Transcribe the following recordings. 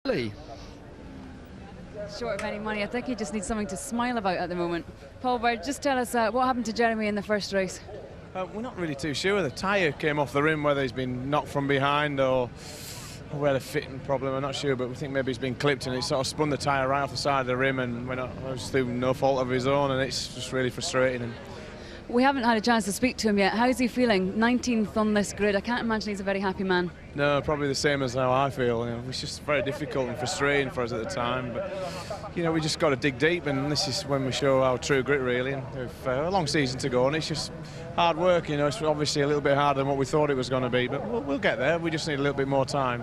Lee. Short of any money, I think he just needs something to smile about at the moment. Paul Bird, just tell us what happened to Jeremy in the first race. We're not really too sure. The tyre came off the rim, whether he's been knocked from behind or we had a fitting problem, I'm not sure, but we think maybe he's been clipped and it sort of spun the tyre right off the side of the rim, and it was through no fault of his own, and it's just really frustrating. And we haven't had a chance to speak to him yet. How's he feeling? 19th on this grid. I can't imagine he's a very happy man. no, probably the same as how I feel. It's just very difficult and frustrating for us at the time, but we just got to dig deep, and this is when we show our true grit, really. And we've a long season to go, and it's just hard work. It's obviously a little bit harder than what we thought it was going to be, but we'll get there. We just need a little bit more time.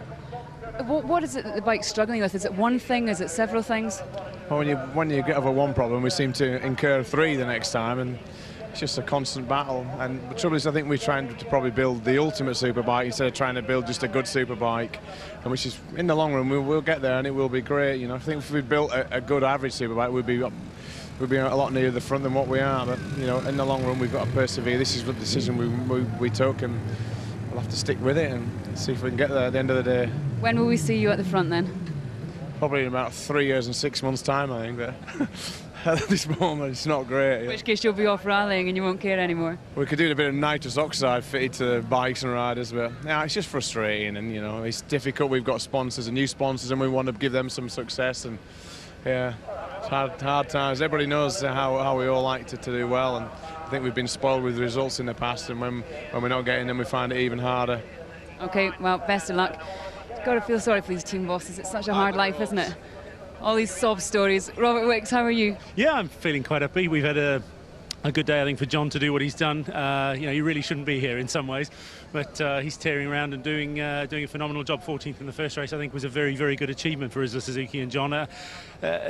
What is it that the bike's struggling with? Is it one thing? Is it several things? Well, when you get over one problem, we seem to incur three the next time, and it's just a constant battle. And the trouble is, I think we're trying to probably build the ultimate superbike instead of trying to build just a good superbike, and which is, in the long run, we'll get there and it will be great. I think if we built a good average superbike, we'd be a lot nearer the front than what we are. But in the long run, we've got to persevere. This is the decision we took, and we'll have to stick with it and see if we can get there at the end of the day. When will we see you at the front then? Probably in about 3 years and 6 months' time, I think. But at this moment, it's not great. In which case you'll be off rallying and you won't care anymore. We could do a bit of nitrous oxide fitted to the bikes and riders, but it's just frustrating, and it's difficult. We've got sponsors and new sponsors, and we want to give them some success, and it's hard times. Everybody knows how we all like to do well, and I think we've been spoiled with results in the past, and when we're not getting them, we find it even harder. Okay, well, best of luck. Got to feel sorry for these team bosses. It's such a hard life, isn't it? All these sob stories. Robert Wicks, how are you? Yeah, I'm feeling quite happy. We've had a good day, I think, for John to do what he's done. He really shouldn't be here in some ways, but he's tearing around and doing a phenomenal job. 14th in the first race, I think, was a very, very good achievement for Isla Suzuki and John.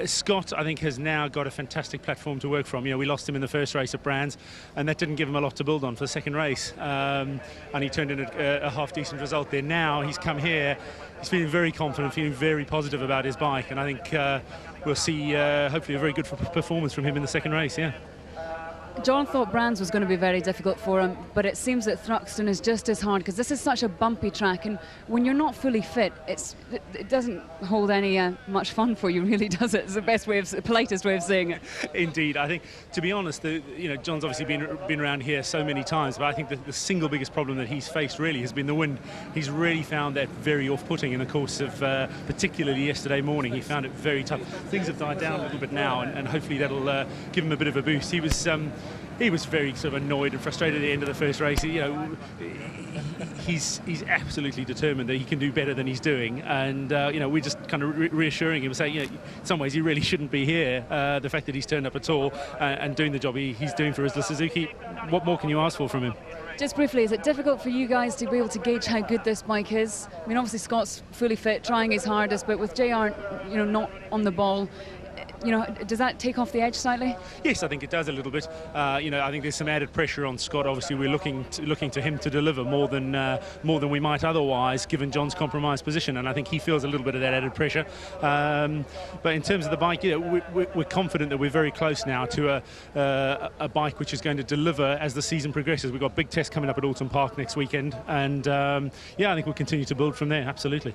Scott, I think, has now got a fantastic platform to work from. We lost him in the first race at Brands, and that didn't give him a lot to build on for the second race. And he turned in a half-decent result there. Now he's come here, he's feeling very confident, feeling very positive about his bike, and I think we'll see hopefully a very good performance from him in the second race, yeah. John thought Brands was going to be very difficult for him, but it seems that Thruxton is just as hard, because this is such a bumpy track, and when you're not fully fit, it doesn't hold any much fun for you, really, does it? It's the politest way of saying it. Indeed, I think, to be honest, John's obviously been around here so many times, but I think the single biggest problem that he's faced really has been the wind. He's really found that very off-putting in the course of, particularly yesterday morning. He found it very tough. Things have died down a little bit now, and hopefully that'll give him a bit of a boost. He was very sort of annoyed and frustrated at the end of the first race. He's absolutely determined that he can do better than he's doing, and we're just kind of reassuring him, saying, in some ways he really shouldn't be here. The fact that he's turned up at all and doing the job he's doing for Isla Suzuki, what more can you ask for from him? Just briefly, is it difficult for you guys to be able to gauge how good this bike is? I mean, obviously Scott's fully fit, trying his hardest, but with JR, not on the ball, does that take off the edge slightly? Yes, I think it does a little bit. I think there's some added pressure on Scott. Obviously, we're looking to him to deliver more than we might otherwise, given John's compromised position, and I think he feels a little bit of that added pressure. But in terms of the bike, we're confident that we're very close now to a bike which is going to deliver as the season progresses. We've got big tests coming up at Alton Park next weekend, and I think we'll continue to build from there. Absolutely.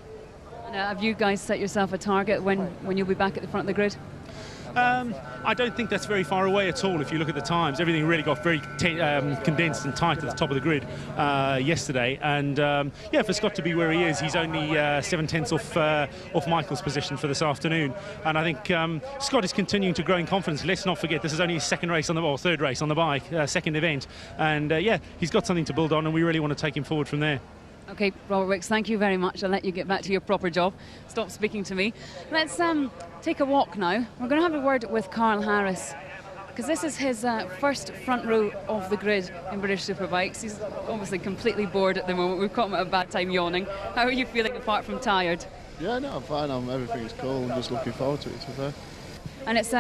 And, have you guys set yourself a target when you'll be back at the front of the grid? I don't think that's very far away at all. If you look at the times, everything really got very condensed and tight at the top of the grid yesterday. And for Scott to be where he is, he's only 7/10 off Michael's position for this afternoon. And I think Scott is continuing to grow in confidence. Let's not forget, this is only his third race on the bike, second event. And he's got something to build on, and we really want to take him forward from there. Okay, Robert Wicks, thank you very much. I'll let you get back to your proper job. Stop speaking to me. Let's take a walk now. We're going to have a word with Carl Harris, because this is his first front row of the grid in British Superbikes. He's obviously completely bored at the moment. We've caught him at a bad time yawning. How are you feeling apart from tired? Yeah, no, I'm fine. Everything's cool. I'm just looking forward to it, to be fair. And it's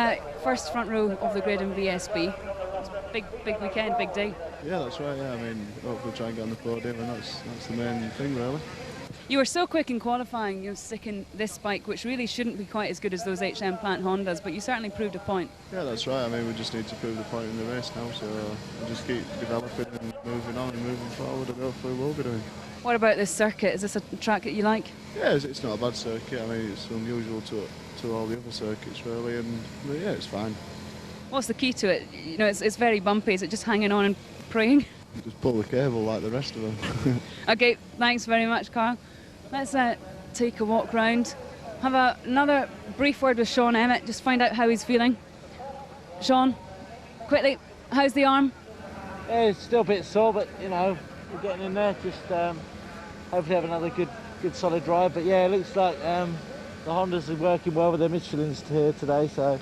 first front row of the grid in VSB. It's big weekend, big day. Yeah, that's right. Yeah, hopefully try and get on the podium, and that's the main thing, really. You were so quick in qualifying, you know, sticking this bike, which really shouldn't be quite as good as those HM plant Hondas, but you certainly proved a point. Yeah, that's right. I mean, we just need to prove the point in the race now, so we'll just keep developing and moving on and moving forward, and hopefully we'll be doing. What about this circuit? Is this a track that you like? Yeah, it's not a bad circuit. I mean, it's unusual to all the other circuits, really, and yeah, it's fine. What's the key to it? You know, it's very bumpy. Is it just hanging on and praying? Just pull the cable like the rest of them. Okay, thanks very much, Carl. Let's take a walk round. Have another brief word with Sean Emmett, just find out how he's feeling. Sean, quickly, how's the arm? Yeah, it's still a bit sore, but you know, we're getting in there. Just hopefully have another good solid drive. But yeah, it looks like the Hondas are working well with their Michelins here today, so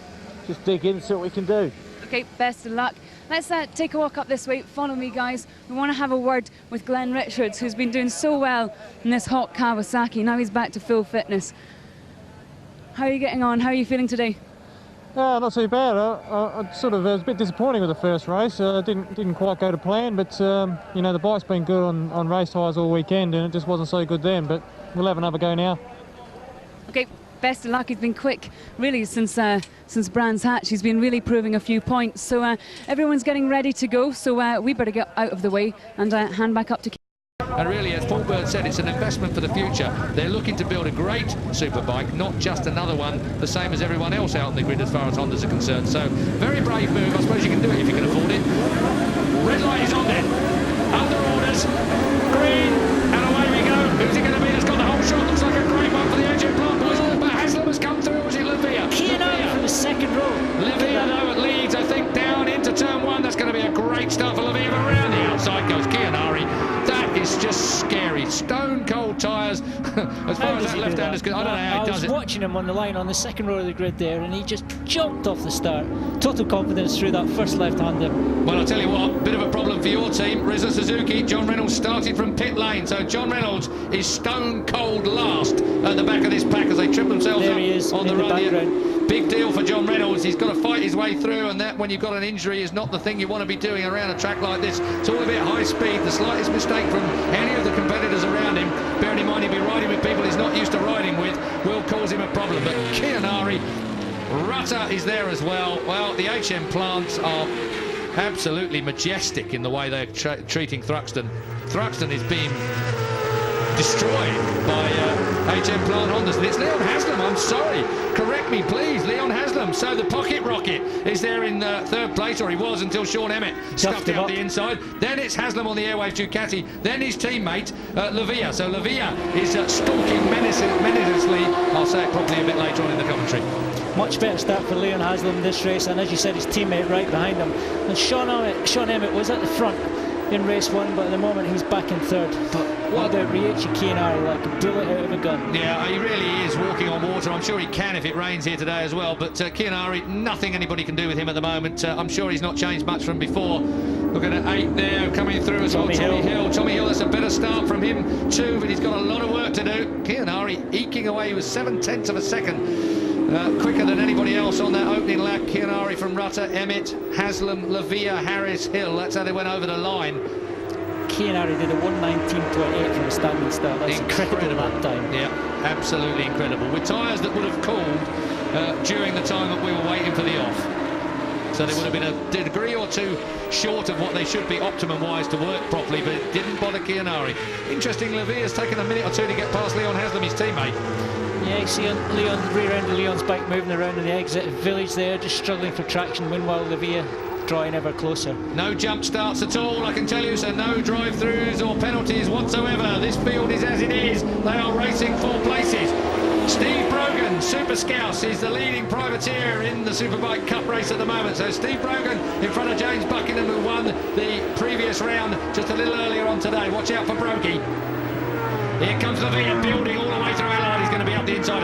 just dig in and see what we can do. Okay, best of luck. Let's take a walk up this way. Follow me, guys. We want to have a word with Glenn Richards, who's been doing so well in this hot Kawasaki. Now he's back to full fitness. How are you getting on? How are you feeling today? Not too bad. I sort of was a bit disappointing with the first race. Didn't quite go to plan, but you know, the bike's been good on race tyres all weekend, and it just wasn't so good then. But we'll have another go now. Okay. Best of luck. He's been quick, really, since Brands Hatch. He's been really proving a few points. So everyone's getting ready to go. So we better get out of the way and hand back up to. And really, as Paul Bird said, it's an investment for the future. They're looking to build a great superbike, not just another one, the same as everyone else out on the grid as far as Hondas are concerned. So very brave move. I suppose you can do it if you can afford it. Red light is on then. Under orders. Green. And away we go. Who's it going to be that's got the whole shot? Looks like a great one for the engine plant boys. But Haslam has come through. Was it Lavilla? Kiyonari from the second row. Lavilla though it leads, I think, down into turn one. That's going to be a great start for Lavilla. But around the outside goes Kiyonari. That is just scary. Stone cold tyres. As far as that left-hander's good, I don't know how he does it. I was watching him on the line on the second row of the grid there, and he just jumped off the start. Total confidence through that first left-hander. Well, I'll tell you what, bit of a problem for your team. Rizzo Suzuki, John Reynolds started from pit lane, so John Reynolds is stone cold last at the back of this pack as they trip themselves there up he is, on the in the run. background. Big deal for John Reynolds. He's got to fight his way through, and that, when you've got an injury, is not the thing you want to be doing around a track like this. It's all a bit high speed. The slightest mistake from any of the competitors around him, bearing in mind he'll be riding with people he's not used to riding with, will cause him a problem. But Kiyonari, Rutter is there as well. Well, the HM plants are absolutely majestic in the way they're treating Thruxton. Thruxton is being destroyed by HM Plant Hondas, and it's Leon Haslam. I'm sorry, correct me please, Leon Haslam. So the pocket rocket is there in third place, or he was until Sean Emmett scuffed it up the inside. Then it's Haslam on the Airwaves Ducati, then his teammate Lavilla. So Lavilla is stalking menacingly. I'll say it properly a bit later on in the commentary. Much better start for Leon Haslam this race, and as you said, his teammate right behind him. And Sean Emmett was at the front in race one, but at the moment he's back in third. But what about Ryoichi Kiyonari, like a bullet out of a gun? Yeah, he really is walking on water. I'm sure he can if it rains here today as well. But Kiyonari, nothing anybody can do with him at the moment. I'm sure he's not changed much from before. Looking at 8 there, coming through as well. Tommy Hill, that's a better start from him too, but he's got a lot of work to do. Kiyonari eking away. He was 7/10 of a second. Quicker than anybody else on that opening lap. Kiyonari from Rutter, Emmett, Haslam, Lavilla, Harris, Hill. That's how they went over the line. Kiyonari did a 1:19.28 from a standing start. That's incredible that time. Yeah, absolutely incredible. With tyres that would have cooled during the time that we were waiting for the off. So they would have been a degree or two short of what they should be optimum-wise to work properly, but it didn't bother Kiyonari. Interesting, Lavilla's taken a minute or two to get past Leon Haslam, his teammate. Yeah, you see Leon, the rear end of Leon's bike moving around in the exit village there, just struggling for traction, meanwhile Lavilla drawing ever closer. No jump starts at all, I can tell you, so no drive-throughs or penalties whatsoever. This field is as it is. They are racing for places. Steve Brogan, Super Scouse, is the leading privateer in the Superbike Cup race at the moment. So Steve Brogan in front of James Buckingham, who won the previous round just a little earlier on today. Watch out for Brogy. Here comes Lavilla building all the way through Adelaide. He's going to be up the inside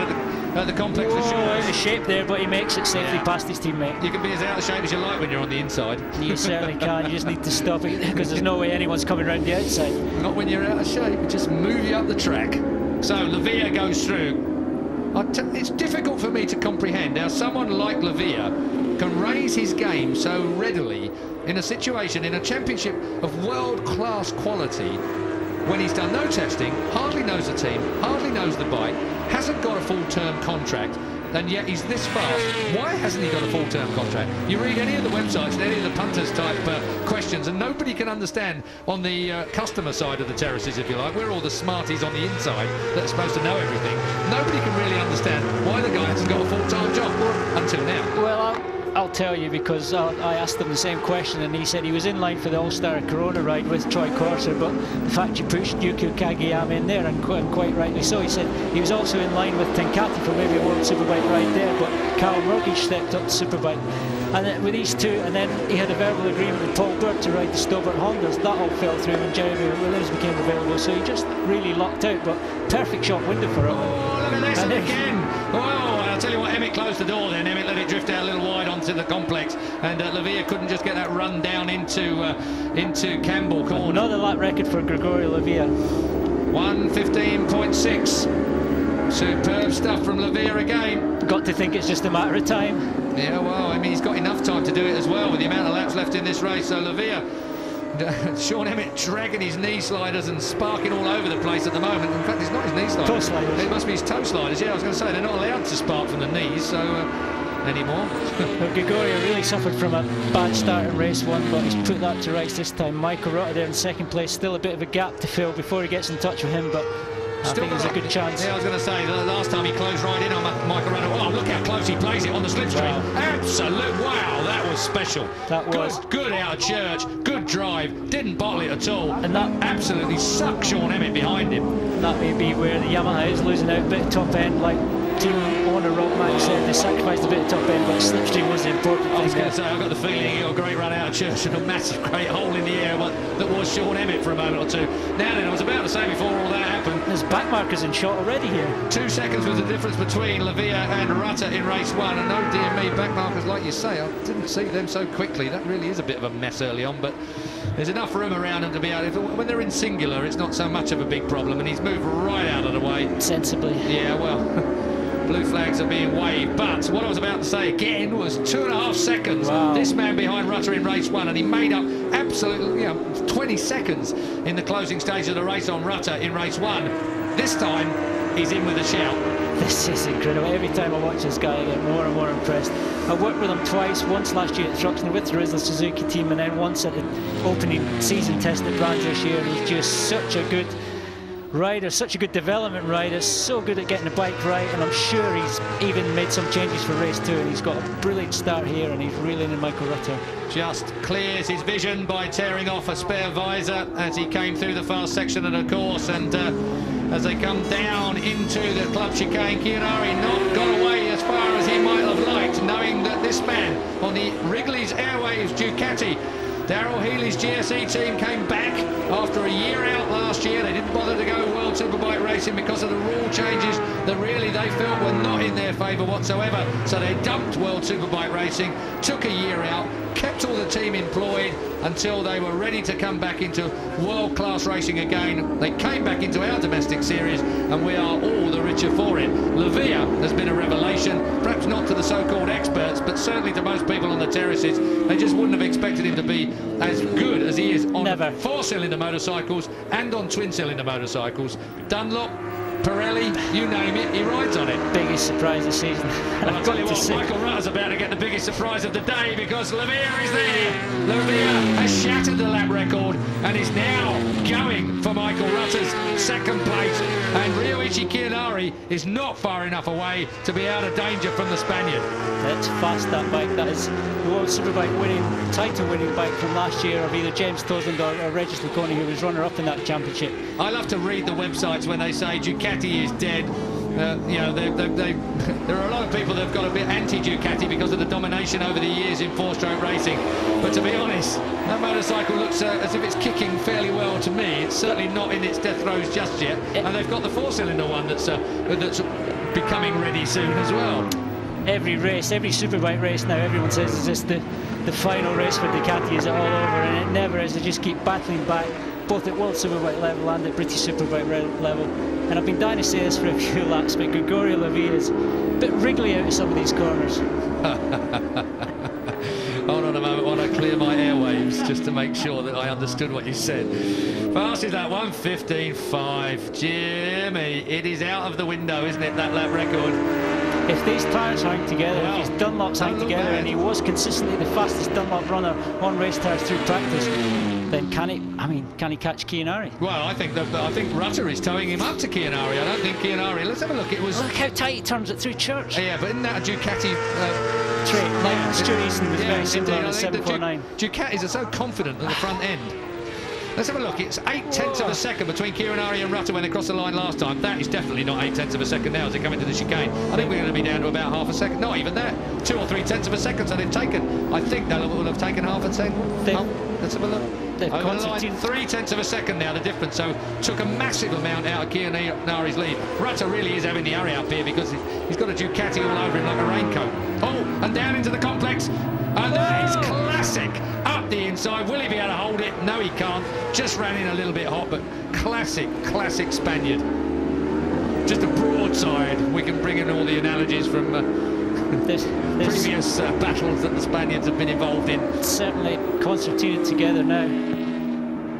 at the complex for sure. Out of shape there, but he makes it safely past his teammate. You can be as out of shape as you like when you're on the inside. You certainly can. You just need to stop it because there's no way anyone's coming around the outside. Not when you're out of shape. Just move you up the track. So Lavilla goes through. It's difficult for me to comprehend how someone like Lavilla can raise his game so readily in a situation, in a championship of world-class quality, when he's done no testing, hardly knows the team, hardly knows the bike, hasn't got a full-term contract, and yet he's this fast. Why hasn't he got a full-term contract? You read any of the websites and any of the punters type questions, and nobody can understand on the customer side of the terraces, if you like. We're all the smarties on the inside that are supposed to know everything. Nobody can really understand why the guy hasn't got a full-time job until now. Well, I'll tell you, because I asked him the same question, and he said he was in line for the All-Star Corona ride with Troy Corser, but the fact you pushed Yuki Kageyama in there, and quite rightly so. He said he was also in line with Tenkati for maybe a World Superbike ride there, but Carl Murgish stepped up to Superbike. And then with these two, and then he had a verbal agreement with Paul Bird to ride the Stobart Hondas. That all fell through when Jeremy Williams became available, so he just really locked out, but perfect shot window for him. Oh, look at this again! Oh, I'll tell you what, Emmett closed the door then. Emmett let it drift out a little wide onto the complex, and Lavilla couldn't just get that run down into Campbell corner. Another lap record for Gregorio Lavilla. 1:15.6. Superb stuff from Lavilla again. Got to think it's just a matter of time. Yeah, well, I mean, he's got enough time to do it as well with the amount of laps left in this race. So Lavilla, Sean Emmett dragging his knee sliders and sparking all over the place at the moment. In fact, it's not his knee sliders. Toe sliders. It must be his toe sliders. Yeah, I was going to say, they're not allowed to spark from the knees, so anymore. Well, Gregorio really suffered from a bad start in race one, but he's put that to rights this time. Michael Rutter there in second place, still a bit of a gap to fill before he gets in touch with him, but I think there's a good chance. Yeah, I was going to say, the last time he closed right in on Michael Rutter. Oh, look how close he plays it on the slipstream. Wow. Absolute, wow, that was special. That was. Good out of church, good drive, didn't bottle it at all. And that absolutely sucked Sean Emmett behind him. That may be where the Yamaha is losing out a bit of top end, like team owner Rob Mack said. They sacrificed a bit of top end, but slipstream was the important thing. I was going to say, I've got the feeling he got a great run out of church and a massive great hole in the air that was Sean Emmett for a moment or two. Now then, I was about to say before all that happened, there's back markers in shot already here. 2 seconds was the difference between Lavilla and Rutter in race one, and no dear me, back markers like you say, I didn't see them so quickly. That really is a bit of a mess early on, but there's enough room around them to be able to, when they're in singular, it's not so much of a big problem, and he's moved right out of the way. Sensibly. Yeah, well, blue flags are being waved, but what I was about to say again was 2.5 seconds. Wow. This man behind Rutter in race one, and he made up absolutely 20 seconds in the closing stage of the race on Rutter in race one. This time, he's in with a shout. This is incredible. Every time I watch this guy, I get more and more impressed. I worked with him twice, once last year at Thruxton with the Rizla Suzuki team, and then once at the opening season test at Brands this year. He's just such a good rider, such a good development rider, so good at getting the bike right, and I'm sure he's even made some changes for race 2, and he's got a brilliant start here, and he's reeling in Michael Rutter. Just clears his vision by tearing off a spare visor as he came through the fast section of the course, and as they come down into the club chicane, Kiyonari not got away as far as he might have liked, knowing that this man on the Wrigley's Airwaves Ducati, Darryl Healy's GSE team, came back after a year out last year. They didn't bother to go World Superbike racing because of the rule changes that really they felt were not in their favour whatsoever. So they dumped World Superbike racing, took a year out, kept all the team employed until they were ready to come back into world-class racing again. They came back into our domestic series, and we are all the richer for it. Lavilla has been a revelation, perhaps not to the so-called experts, but certainly to most people on the terraces. They just wouldn't have expected him to be as good as he is on four-cylinder motorcycles and on twin-cylinder motorcycles. Dunlop, Pirelli, you name it, he rides on it. Biggest surprise this season. Well, I'll tell you what, Michael Rutter's about to get the biggest surprise of the day, because Lavilla is there. Lavilla has shattered the lap record and is now going for Michael Rutter's second place. And Ryoichi Kiyonari is not far enough away to be out of danger from the Spaniard. That's fast, that bike. That is the World Superbike title winning bike from last year of either James Tosland or Regis Luconi, who was runner-up in that championship. I love to read the websites when they say Ducati is dead. There are a lot of people that have got a bit anti-Ducati because of the domination over the years in four-stroke racing. But to be honest, that motorcycle looks as if it's kicking fairly well to me. It's certainly not in its death throes just yet. And they've got the four-cylinder one that's becoming ready soon as well. Every race, every Superbike race now, everyone says it's just the final race for Ducati. Is it all over? And it never is. They just keep battling back, both at World Superbike level and at British Superbike level. And I've been dying to say this for a few laps, but Gregorio Lavilla is a bit wriggly out of some of these corners. Hold on a moment while I clear my airwaves. notes just to make sure that I understood what you said. Fast is that one? 15.5. Jimmy, it is out of the window, isn't it, that lap record? If these tyres hang together, if his Dunlops hang together, and he was consistently the fastest Dunlop runner on race tyres through practice, then can he catch Kiyonari? Well, I think Rutter is towing him up to Kiyonari. I don't think Kiyonari. Let's have a look. It was. Look how tight he turns it through Church. Yeah, but isn't that a Ducati trait? Like Stuart Easton was very similar on the 749. Ducatis are so confident at the front end. Let's have a look. It's 0.8 of a second between Kiyonari and Rutter when they crossed the line last time. That is definitely not 0.8 of a second now as they come into the chicane. I think we're going to be down to about half a second. Not even that. 2 or 3 tenths of a second. So they've taken. I think they will have taken half a second. Let's have a look. Over the line, 3 tenths of a second now, the difference. So took a massive amount out of Kiyonari's lead. Rutter really is having the hurry up here because he's got a Ducati all over him like a raincoat. Oh, and down into the complex. And that is classic. Up the inside. Will he be able to hold it? No, he can't. Just ran in a little bit hot, but classic Spaniard. Just a broadside. We can bring in all the analogies from previous battles that the Spaniards have been involved in. Certainly concertinaed together now.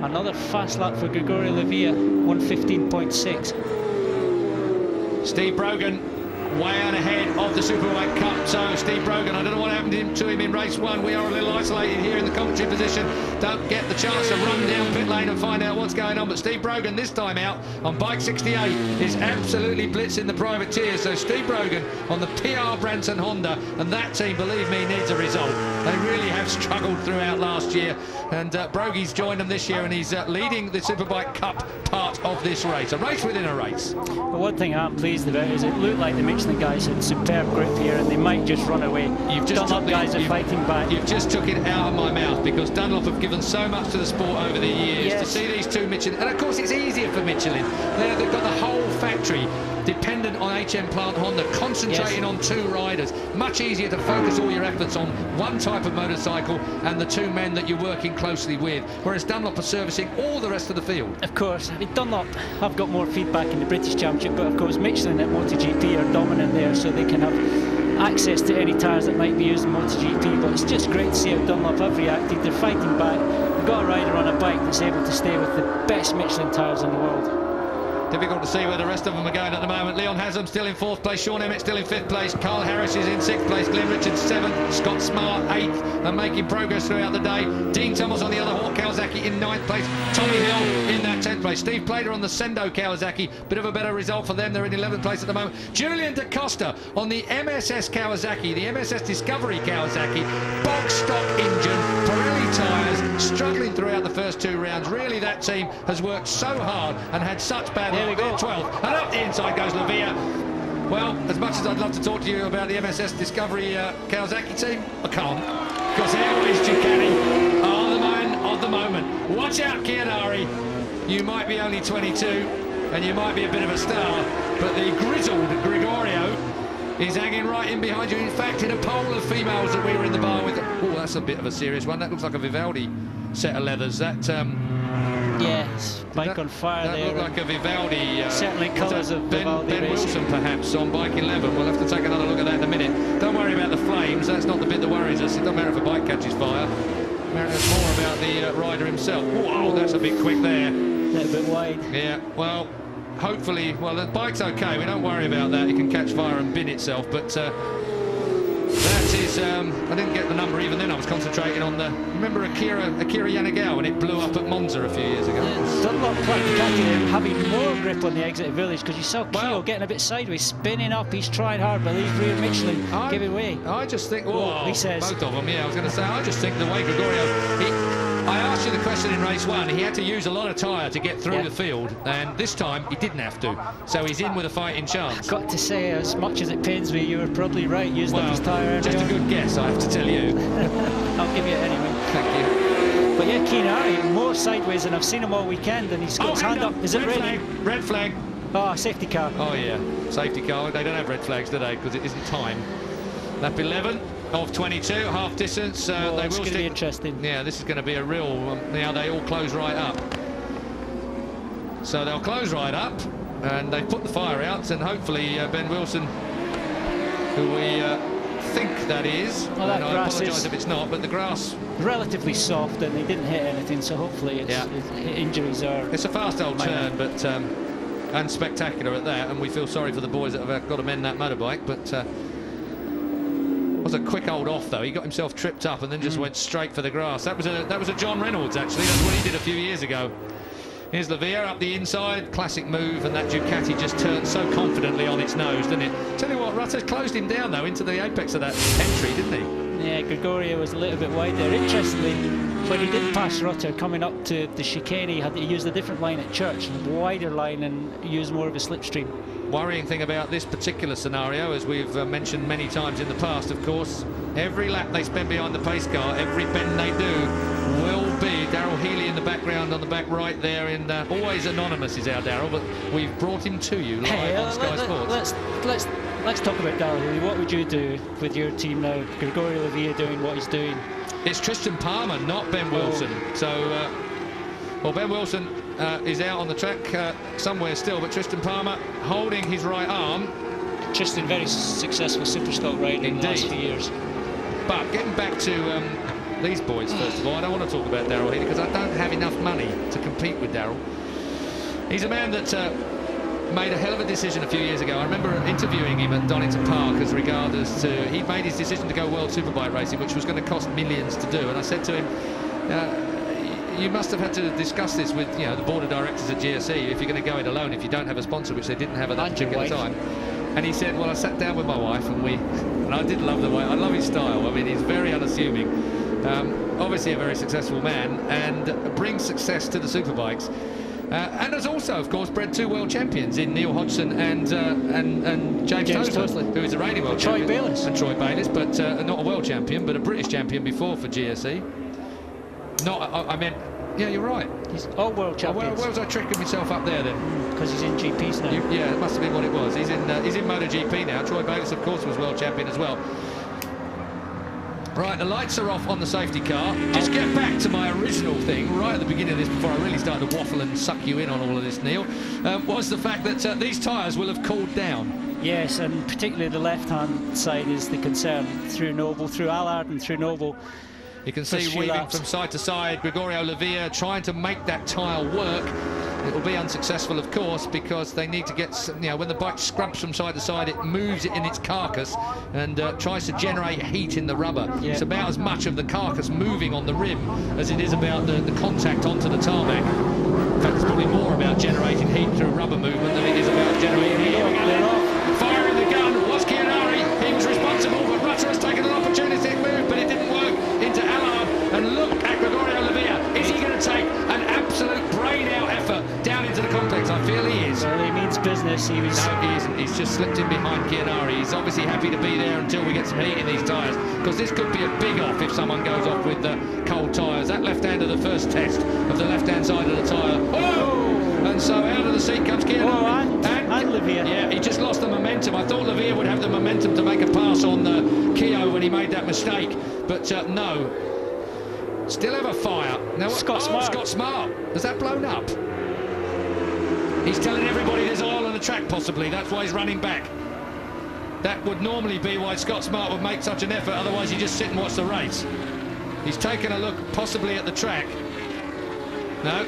Another fast lap for Gregorio Lavilla, 1:15.6. Steve Brogan way out ahead of the Superbike Cup. So Steve Brogan, I don't know what happened to him in race 1. We are a little isolated here in the commentary position. Don't get the chance to run down pit lane and find out what's going on. But Steve Brogan this time out on bike 68 is absolutely blitzing the privateers. So Steve Brogan on the PR Branson Honda, and that team, believe me, needs a result. They really have struggled throughout last year, and Brogy's joined them this year, and he's leading the Superbike Cup part of this race. A race within a race. But one thing I'm pleased about is it looked like the Michelin guys had superb grip here, and they might just run away. Dunlop guys are fighting back. You've just took it out of my mouth, because Dunlop have given so much to the sport over the years. To see these two Michelin, and of course it's easier for Michelin. They've got the whole factory dependent on HM Plant Honda, concentrating on 2 riders. Much easier to focus all your efforts on one type of motorcycle and the 2 men that you're working closely with, whereas Dunlop are servicing all the rest of the field. Of course, I mean, Dunlop have got more feedback in the British Championship, but of course Michelin at MotoGP are dominant there, so they can have access to any tyres that might be used in MotoGP. But it's just great to see how Dunlop have reacted. They're fighting back. They've got a rider on a bike that's able to stay with the best Michelin tyres in the world. Difficult to see where the rest of them are going at the moment. Leon Haslam still in 4th place, Sean Emmett still in 5th place, Carl Harris is in 6th place, Glenn Richards 7th, Scott Smart 8th, and making progress throughout the day. Dean Thomas on the other Hawk Kawasaki in 9th place, Tommy Hill in that 10th place, Steve Plater on the Sendo Kawasaki, bit of a better result for them, they're in 11th place at the moment. Julian Da Costa on the MSS Kawasaki, the MSS Discovery Kawasaki, box stock engine, Pirelli tyres, struggling throughout the first 2 rounds. Really, that team has worked so hard and had such bad luck. They're 12th, and up the inside goes Lavilla. Well, as much as I'd love to talk to you about the MSS Discovery Kawasaki team, I can't, because here is Ducati are the man of the moment. Watch out, Kiyonari. You might be only 22, and you might be a bit of a star, but the grizzled Gregorio is hanging right in behind you. In fact, in a poll of females that we were in the bar with. Oh, that's a bit of a serious one. That looks like a Vivaldi set of leathers. That yes, bike on fire that there. That looked like a Vivaldi. Certainly colours of Vivaldi. Ben Wilson, perhaps, on bike 11. We'll have to take another look at that in a minute. Don't worry about the flames. That's not the bit that worries us. It doesn't matter if a bike catches fire. It matters more about the rider himself. Whoa, that's a bit quick there. A little bit wide. Yeah, well, hopefully, well, the bike's okay. We don't worry about that. It can catch fire and bin itself, but that is, I didn't get the number even then. I was concentrating on the, remember Akira Yanagao when it blew up at Monza a few years ago? Dunlop practically having more grip on the exit of Village, because you saw Kiyo getting a bit sideways, spinning up. He's trying hard, but these rear Michelin giving way. I just think, well, he says, both of them, yeah, I was going to say, I just think the way Gregorio, I asked you the question in race 1. He had to use a lot of tyre to get through the field, and this time he didn't have to. So he's in with a fighting chance. I've got to say, as much as it pains me, you were probably right. Used up his tyre. Just a good guess, I have to tell you. I'll give you it anyway. Thank you. But yeah, Kiyonari more sideways than I've seen him all weekend, and he's got his hand up. Is it ready? Red flag. Oh, safety car. Oh yeah, safety car. They don't have red flags, do they? Because it isn't time. Lap 11 of 22, half distance. They will it's going to be interesting. Yeah, this is going to be a real. Now they all close right up. So they'll close right up, and they put the fire out, and hopefully Ben Wilson, who we think that is. Well, that and I grass apologise is if it's not, but the grass... relatively soft, and they didn't hit anything, so hopefully injuries are... It's a fast old minor. turn, but and spectacular at that, and we feel sorry for the boys that have got to mend that motorbike, but was a quick old off though. He got himself tripped up and then just went straight for the grass. That was a John Reynolds, actually. That's what he did a few years ago. Here's Lavilla up the inside, classic move, and that Ducati just turned so confidently on its nose, didn't it? Tell you what, Rutter closed him down though into the apex of that entry, didn't he? Yeah, Gregorio was a little bit wide there. Interestingly, when he did pass Rutter coming up to the chicane, he had to use a different line at Church, a wider line, and use more of a slipstream. Worrying thing about this particular scenario, as we've mentioned many times in the past, of course, every lap they spend behind the pace car, every bend they do, will be Daryl Healy in the background on the back right there. In always anonymous is our Daryl, but we've brought him to you live on Sky Sports. Let's talk about Daryl Healy. What would you do with your team now? Gregorio Lavilla doing what he's doing. It's Tristan Palmer, not Ben Wilson. So, well, Ben Wilson is out on the track somewhere still, but Tristan Palmer holding his right arm. Tristan, very successful Superstock ride in the last few years. But getting back to these boys, first of all, I don't want to talk about Daryl Healy because I don't have enough money to compete with Daryl. He's a man that made a hell of a decision a few years ago. I remember interviewing him at Donington Park as regards to... He made his decision to go World Superbike racing, which was going to cost millions to do. And I said to him, you must have had to discuss this with, you know, the board of directors at GSE if you're going to go it alone, if you don't have a sponsor, which they didn't have at that particular time. And he said, well, I sat down with my wife and I did love the way... I love his style. I mean, he's very unassuming. Obviously a very successful man and brings success to the Superbikes. And has also, of course, bred 2 world champions in Neil Hodgson and James Tosley, who is a reigning world champion. Troy Bayliss. And Troy Bayliss, but not a world champion, but a British champion before for GSE. I meant, yeah, you're right. He's all world champions. Where was I tricking myself up there then? Because he's in GPs now. Yeah, it must have been what it was. He's in MotoGP now. Troy Bayliss, of course, was world champion as well. Right, the lights are off on the safety car. Just get back to my original thing right at the beginning of this, before I really started to waffle and suck you in on all of this, Neil, was the fact that these tyres will have cooled down. Yes, and particularly the left-hand side is the concern through Noble, through Allard and through Noble. You can see weaving from side to side, Gregorio Lavilla trying to make that tyre work. It will be unsuccessful, of course, because they need to get, you know, when the bike scrubs from side to side, it moves it in its carcass and tries to generate heat in the rubber. Yeah. It's about as much of the carcass moving on the rim as it is about the contact onto the tarmac. In fact, it's probably more about generating heat through rubber movement than it is about generating heat. Firing the gun was Kiyonari. He was responsible, but Rutter has taken an opportunistic move, but it didn't work into Allard. And look at Gregorio Lavilla. Is he going to take an absolute brain-out effort down into the complex? I feel he is. Well, he means business. No, he isn't. He's just slipped in behind Kiyonari. He's obviously happy to be there until we get some heat in these tyres, because this could be a big off if someone goes off with the cold tyres. That left hand of the first test of the left-hand side of the tyre. Oh! And so out of the seat comes Kiyonari. Oh, and Lavilla. Yeah, he just lost the momentum. I thought Lavilla would have the momentum to make a pass on Kiyo when he made that mistake, but no. Still have a fire. Now, Scott Smart. Has that blown up? He's telling everybody there's oil on the track, possibly. That's why he's running back. That would normally be why Scott Smart would make such an effort. Otherwise, he'd just sit and watch the race. He's taken a look, possibly at the track. No,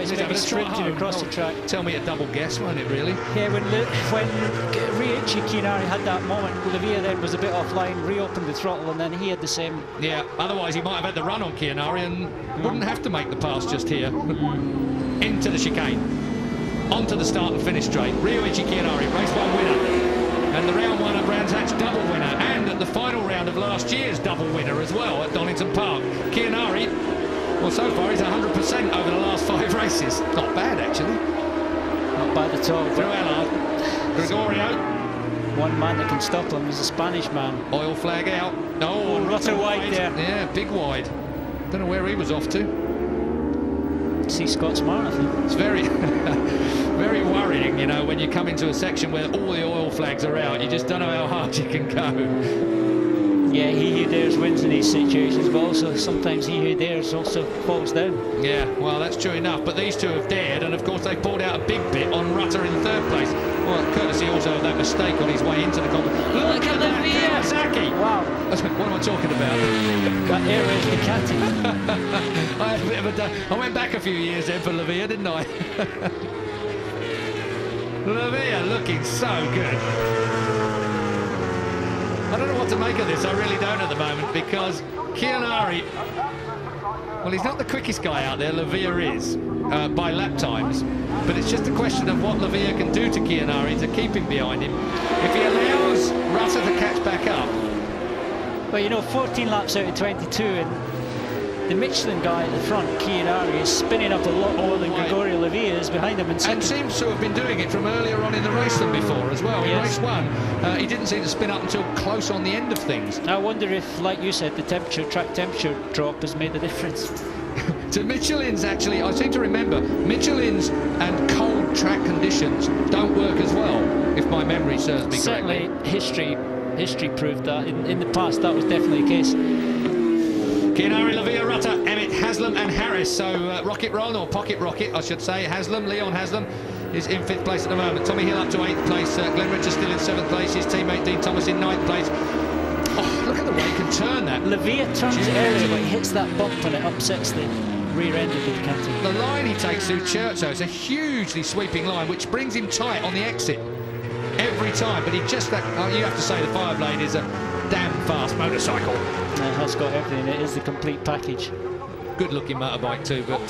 he's maybe sprinting across the track. Tell me a double guess, won't it, really? Yeah, when Riichi Kiyonari had that moment, Lavilla then was a bit offline, reopened the throttle, and then he had the same... Yeah, otherwise he might have had the run on Kiyonari and wouldn't have to make the pass just here. Into the chicane. Onto the start and finish straight. Riichi Kiyonari, race 1 winner. And the round 1 at Brands Hatch double winner. And at the final round of last year's double winner as well at Donington Park. Kiyonari... Well, so far he's 100% over the last 5 races. Not bad, actually. Not bad at all. Through Allard. Gregorio. One man that can stop him is a Spanish man. Oil flag out. Oh, Rutter wide there. Yeah, big wide. Don't know where he was off to. See Scott Smart, I think. It's very, very worrying, you know, when you come into a section where all the oil flags are out. You just don't know how hard you can go. Yeah, he who dares wins in these situations, but also sometimes he who dares also falls down. Yeah, well, that's true enough. But these two have dared, and of course they pulled out a big bit on Rutter in 3rd place. Well, courtesy also of that mistake on his way into the competition. Look at that Kawasaki! Wow. Ducati. I had a bit of I went back a few years then for Lavilla, didn't I? Lavilla looking so good. I don't know what to make of this, I really don't at the moment, because Kiyonari, well, he's not the quickest guy out there, Lavilla is, by lap times, but it's just a question of what Lavilla can do to Kiyonari to keep him behind him. If he allows Rutter to catch back up. Well, you know, 14 laps out of 22, and the Michelin guy at the front, Kiyonari, is spinning up a lot more than Gregorio Lavilla is behind him. And seems to have been doing it from earlier on in the race than before as well. In race 1, he didn't seem to spin up until close on the end of things. I wonder if, like you said, the track temperature drop has made a difference. To Michelin's, actually, I seem to remember, Michelin's and cold track conditions don't work as well, if my memory serves me correctly. Certainly, history proved that. In the past, that was definitely the case. Kiyonari, Lavilla, Rutter, Emmett, Haslam and Harris. So Rocket Ron, or Pocket Rocket, I should say. Haslam, Leon Haslam, is in 5th place at the moment. Tommy Hill up to 8th place. Glenn Richards still in 7th place. His teammate Dean Thomas in 9th place. Oh, look at the way he can turn that. Lavilla turns early, but he hits that bump and it upsets the rear end of the Ducati. The line he takes through Church, though, is a hugely sweeping line, which brings him tight on the exit every time. But he just, you have to say the Fireblade is a damn fast motorcycle. It has got everything. It is the complete package. Good looking motorbike too, but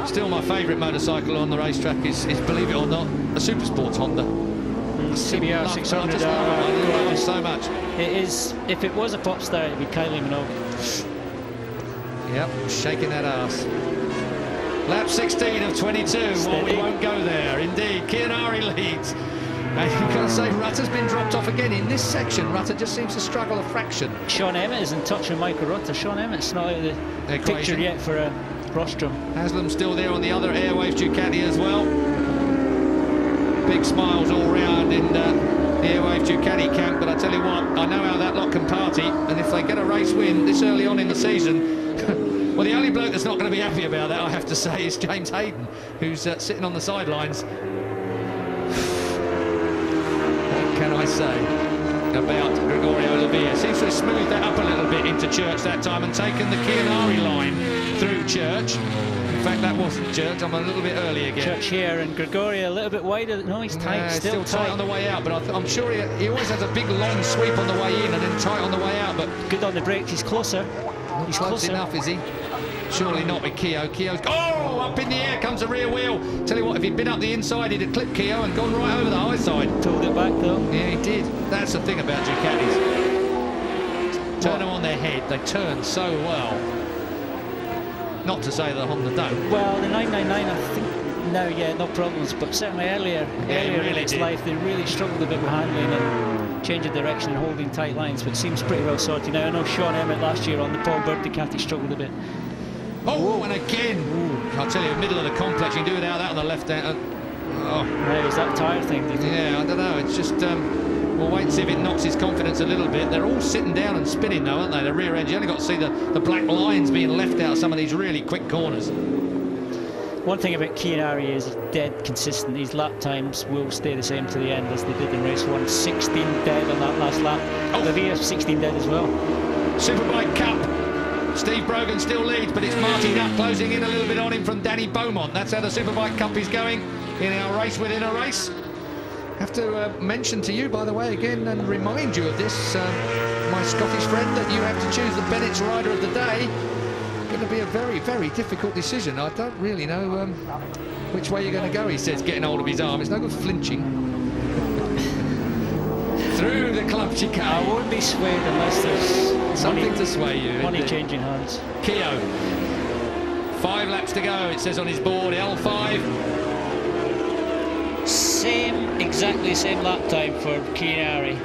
still my favourite motorcycle on the racetrack is, believe it or not, a Supersports Honda. CBR 600. I just love it so much. It is. If it was a pop star, it'd be Kylie Minogue. Yep, shaking that ass. Lap 16 of 22. Well, we won't go there. Indeed, Kiyonari leads. And you can say Rutter's been dropped off again in this section. Rutter just seems to struggle a fraction. Sean Emmett is in touch with Michael Rutter. Sean Emmett's not out of the picture yet for a rostrum. Haslam's still there on the other Airwaves Ducati as well. Big smiles all round in the Airwaves Ducati camp, but I tell you what, I know how that lot can party, and if they get a race win this early on in the season, well, the only bloke that's not going to be happy about that, I have to say, is James Hayden, who's sitting on the sidelines. What can I say about Gregorio Lavilla? Seems to have smoothed that up a little bit into Church that time and taken the Kiyonari line through Church. In fact, that wasn't Church. I'm a little bit early again. Church here, and Gregorio a little bit wider. No, he's tight. Yeah, still tight on the way out, but I'm sure he always has a big long sweep on the way in and then tight on the way out. But good on the brakes. He's closer. He's close enough, is he? Surely not with Kiyo. Kiyo's up in the air comes the rear wheel. Tell you what, if he'd been up the inside, he'd have clipped Kiyo and gone right over the high side. Pulled it back though. Yeah, he did. That's the thing about Ducatis. Turn them on their head. They turn so well. Not to say that Honda don't. Well, the 999, I think now, yeah, no problems. But certainly earlier in its life, they really struggled a bit with handling and changing direction and holding tight lines. But it seems pretty well sorted now. I know Sean Emmett last year on the Paul Bird Ducati struggled a bit. Oh, and again, I'll tell you, middle of the complex, you can do without that on the left hand. Now, is that tyre thing? Yeah, I don't know. It's just, we'll wait and see if it knocks his confidence a little bit. They're all sitting down and spinning though, aren't they? The rear end, you only got to see the black lines being left out of some of these really quick corners. One thing about Kiyonari is dead consistent. These lap times will stay the same to the end as they did in race 1. 16 dead on that last lap. Lavilla 16 dead as well. Superbike Cup. Steve Brogan still leads, but it's Marty Nutt closing in a little bit on him from Danny Beaumont. That's how the Superbike Cup is going in our race within a race. Have to mention to you, by the way, again, and remind you of this, my Scottish friend, that you have to choose the Bennett's Rider of the Day. Going to be a very, very difficult decision. I don't really know which way you're going to go, he says, getting hold of his arm. It's no good flinching. Through the club chicane. I won't be swayed unless there's something to sway you. Money changing hands. Kiyo. 5 laps to go, it says on his board, L5. Exactly same lap time for Kiyonari.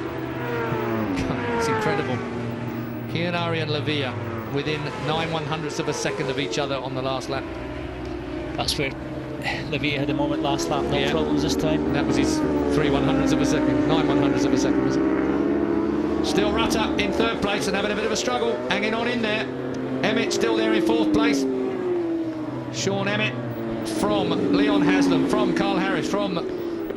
It's incredible. Kiyonari and Lavilla within 9/100ths of a second of each other on the last lap. That's where Lavilla had a moment last lap, no problems this time. That was his 3/100ths of a second, 9/100ths of a second, was it? Still Rutter in 3rd place and having a bit of a struggle, hanging on in there. Emmett still there in 4th place. Sean Emmett from Leon Haslam, from Carl Harris, from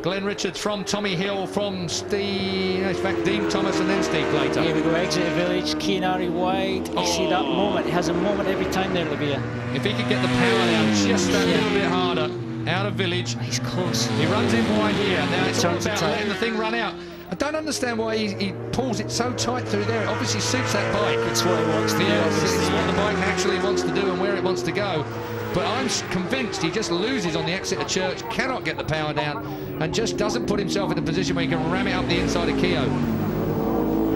Glenn Richards from Tommy Hill, from Steve, in fact, Dean Thomas and then Steve Plater. Here we go, exit of Village, Kiyonari wide. You see that moment, he has a moment every time there, Lavilla. If he could get the power down just that little bit harder, out of Village. He's close. He runs in wide here. Now it's all Turns about letting the thing run out. I don't understand why he pulls it so tight through there. It obviously suits that bike. It's what he wants to do. It's what the bike actually wants to do and where it wants to go. But I'm convinced he just loses on the exit of Church, cannot get the power down, and just doesn't put himself in a position where he can ram it up the inside of Kiyo.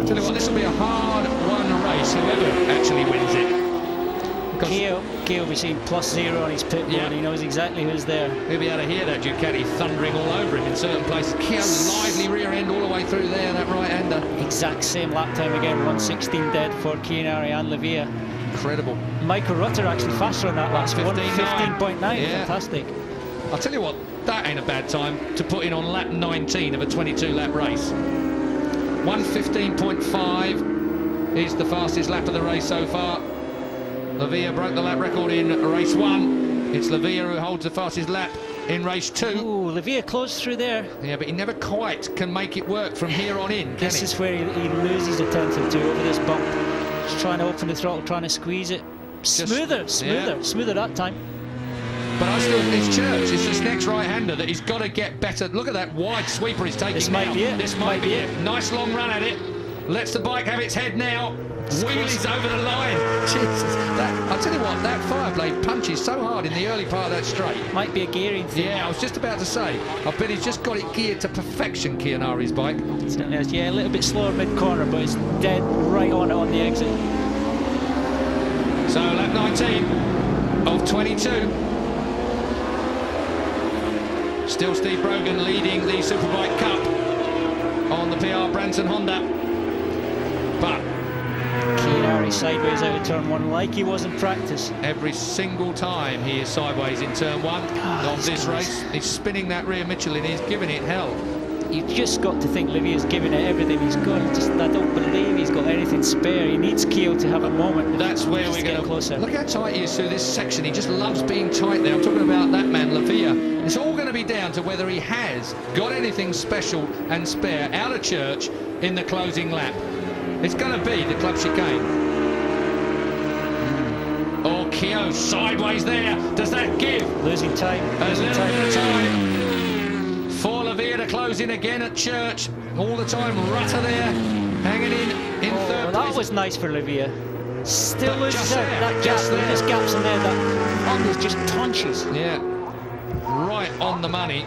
Tell you what, this will be a hard-won race, whoever actually wins it. Kiyo will be seeing +0 on his pit board. He knows exactly who's there. He'll be able to hear that Ducati thundering all over him in certain places. Kiyo lively rear end all the way through there, that right-hander. Exact same lap time again, 1:16 dead for Kiyonari and Lavilla. Incredible. Michael Rutter actually faster on that last 1:15.9. Fantastic. I'll tell you what, that ain't a bad time to put in on lap 19 of a 22-lap race. 1:15.5 is the fastest lap of the race so far. Lavilla broke the lap record in race 1. It's Lavilla who holds the fastest lap in race 2. Ooh, Lavilla closed through there. Yeah, but he never quite can make it work from here on in, can This he? is where he loses attention to over this bump. Just trying to open the throttle, trying to squeeze it. Smoother that time. But it's Church. It's this next right-hander that he's got to get better. Look at that wide sweeper he's taking now. This might be it. Nice long run at it. Lets the bike have its head now. Wheelies over the line. Jesus, I'll tell you what, that Fireblade punches so hard in the early part of that straight. Might be a gearing thing. Yeah, I was just about to say. I bet he's just got it geared to perfection, Kiyonari's bike. Certainly is. Yeah, a little bit slower mid-corner, but it's dead right on it on the exit. So lap 19 of 22. Still Steve Brogan leading the Superbike Cup on the PR Branson Honda. But Kiyonari sideways out of turn 1 like he was in practice. Every single time he is sideways in turn 1 of this race. He's spinning that rear Michelin, he's giving it hell. You've just got to think Livia's giving it everything he's got. I don't believe he's got anything spare. He needs Kiyo to have a moment. That's where we're going to closer. Look how tight he is through this section. He just loves being tight there. I'm talking about that man, Lavilla. It's all going to be down to whether he has got anything special and spare out of Church in the closing lap. It's going to be the club chicane. Oh, Kiyo sideways there. Does that give? Losing time. A little bit of time. For Lavilla to close in again at Church. All the time, Rutter there, hanging in third place. That was nice for Lavilla. Still loses out. That just gap, there. there's gaps in there. That Honda's just punches. Yeah, right on the money.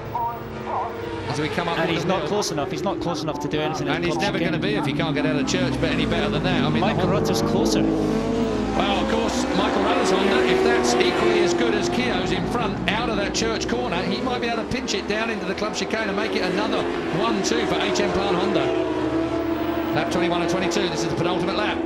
As we come up, and he's not close enough. He's not close enough to do anything. And he's never going to be if he can't get out of Church. But any better than that? I mean, Michael Rutter's closer. Well, of course, Michael Rutter's Honda, if that's equally as good as Kiyo's in front, out of that Church corner, he might be able to pinch it down into the club chicane and make it another 1-2 for HM Plant Honda. Lap 21 and 22, this is the penultimate lap.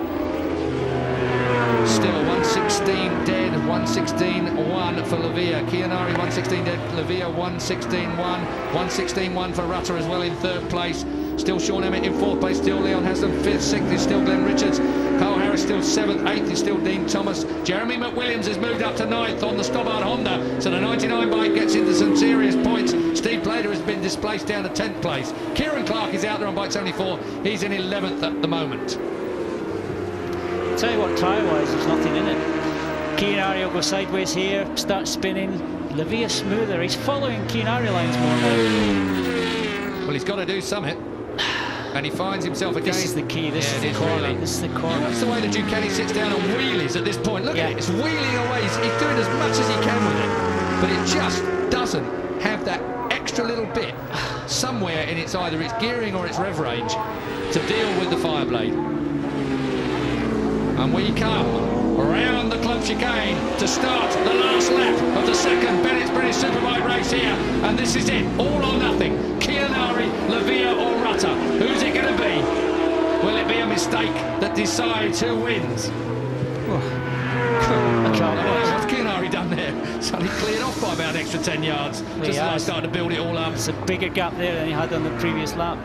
Still 1:16 dead, 1:16.1 for Lavilla. Kiyonari 1:16 dead, Lavilla 1:16.1, 1:16.1 for Rutter as well in third place. Still Sean Emmett in fourth place, still Leon Haslam, fifth, sixth is still Glenn Richards. Carl Harris still seventh, eighth is still Dean Thomas. Jeremy McWilliams has moved up to ninth on the Stobbart Honda, so the 99 bike gets into some serious points. Steve Plater has been displaced down to 10th place. Kieran Clark is out there on bike 74, he's in 11th at the moment. Tell you what, tyre-wise, there's nothing in it. Kiyonari will go sideways here, start spinning. Lavilla smoother, he's following Kiyonari lines more now. Well, he's got to do something. And he finds himself again. This is the key, this is the corner. Really. This is the corner. That's the way the Ducati sits down on wheelies at this point. Look at it, it's wheeling away. He's doing as much as he can with it. But it just doesn't have that extra little bit somewhere in its either its gearing or its rev range to deal with the Fireblade. And we come around the club chicane to start the last lap of the second Bennett's British Superbike race here. And this is it, all or nothing. Kiyonari, Lavilla or Rutter. Who's it going to be? Will it be a mistake that decides who wins? What's Kiyonari done there? Suddenly cleared off by about an extra 10 yards. Just as I started to build it all up. It's a bigger gap there than he had on the previous lap.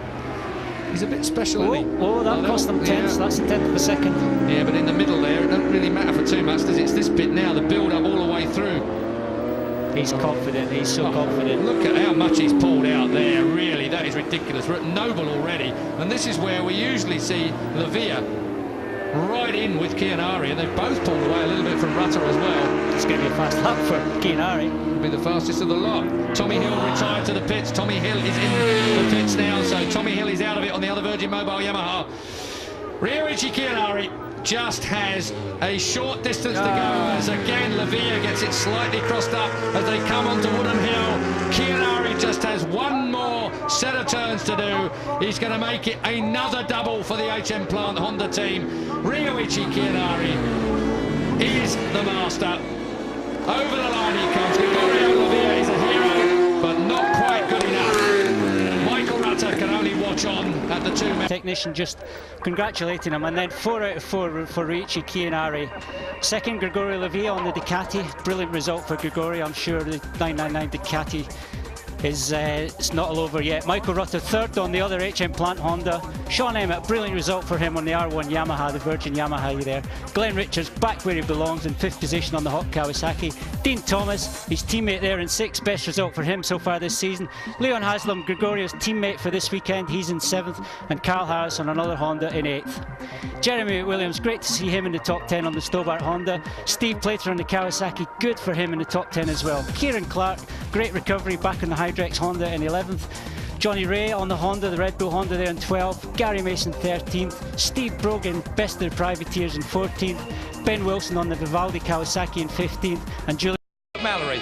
He's a bit special, isn't he? Oh, that cost them tenths. That's a tenth of a second. Yeah, but in the middle there, it doesn't really matter for too much, does it? It's this bit now, the build-up all the way through. He's confident, he's so confident. Look at how much he's pulled out there, really, that is ridiculous. We're at Noble already, and this is where we usually see Lavilla right in with Kiyonari, and they've both pulled away a little bit from Rutter as well. It's going to be a fast lap for Kiyonari. Will be the fastest of the lot. Tommy Hill retired to the pits. Tommy Hill is in the pits now, so Tommy Hill is out of it on the other Virgin Mobile Yamaha. Ryoichi Kiyonari just has a short distance to go as again Lavilla gets it slightly crossed up as they come onto Woodham Hill. Kiyonari just has one more set of turns to do. He's going to make it another double for the HM Plant Honda team. Ryoichi Kiyonari is the master. Over the line he comes. Gregorio Lavilla is a hero, but not quite good enough. Michael Rutter can only watch on at the 2 men. Technician just congratulating him, and then 4 out of 4 for Ryoichi Kiyonari. Second, Gregorio Lavilla on the Ducati. Brilliant result for Gregorio. I'm sure the 999 Ducati is it's not all over yet. Michael Rutter third on the other HM Plant Honda. Sean Emmett, brilliant result for him on the R1 Yamaha, the Virgin Yamaha there. Glenn Richards back where he belongs in 5th position on the hot Kawasaki. Dean Thomas, his teammate there in 6th, best result for him so far this season. Leon Haslam, Gregorio's teammate for this weekend, he's in 7th, and Carl Harris on another Honda in 8th. Jeremy Williams, great to see him in the top 10 on the Stobart Honda. Steve Plater on the Kawasaki, good for him in the top 10 as well. Kieran Clark, great recovery back on the Hydrex Honda in 11th. Johnny Ray on the Honda, the Red Bull Honda there in 12th. Gary Mason 13th. Steve Brogan, best of the privateers in 14th. Ben Wilson on the Vivaldi Kawasaki in 15th. And Julian Mallory